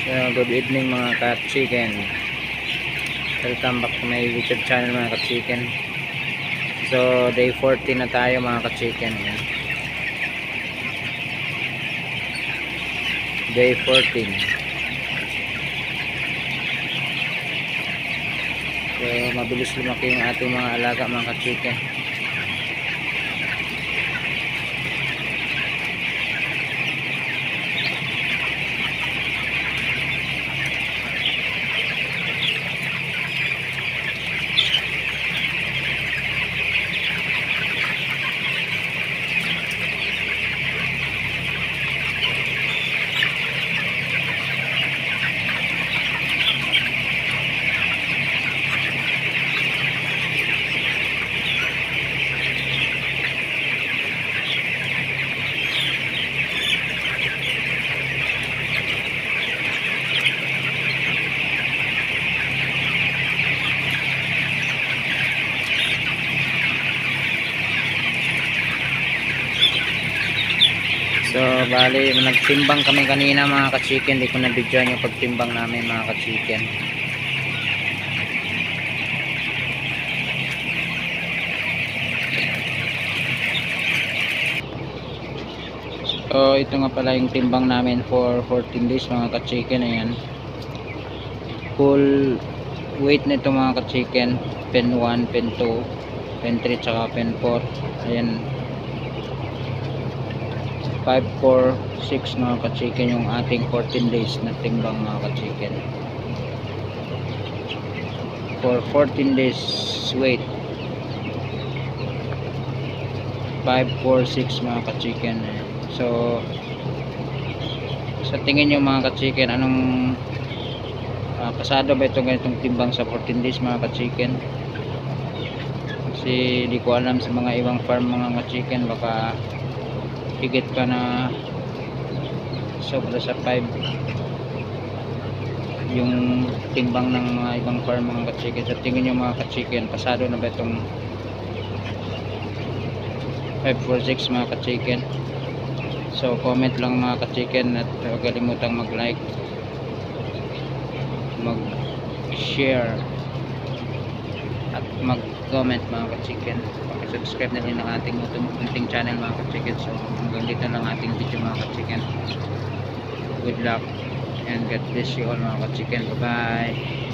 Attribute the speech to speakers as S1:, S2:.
S1: Good evening mga ka-chicken. Welcome back to my YouTube channel mga ka-chicken. So day 14 na tayo mga ka-chicken. Day 14. So mabilis lumaki yung ating mga alaga mga ka-chicken. So bali nagtimbang kami kanina mga ka-chicken. Di ko na videoan yung pagtimbang namin mga ka-chicken. So ito nga pala yung timbang namin for 14 days mga ka-chicken. Ayan, full weight nito mga ka-chicken. Pen 1, pen 2, pen 3 tsaka pen 4. Ayan, 546 mga ka-chicken yung ating 14 days na timbang mga ka-chicken. For 14 days weight 546 mga ka-chicken. So sa tingin nyo mga ka-chicken, anong pasado ba itong ganitong timbang sa 14 days mga ka-chicken? Kasi di ko alam sa mga ibang farm mga ka-chicken, baka higit pa na sobra sa 5 yung timbang ng mga ibang farm mga ka-chicken. Sa tingin nyo mga ka-chicken, pasado na ba itong 546 mga ka-chicken? So comment lang mga ka-chicken, at huwag kalimutang mag like, mag share at mag comment mga ka-chicken. Subscribe na rin ang ating munting channel mga ka-chicken. So hanggang dito lang ating video mga ka-chicken. Good luck and God bless you all mga ka-chicken. Bye bye.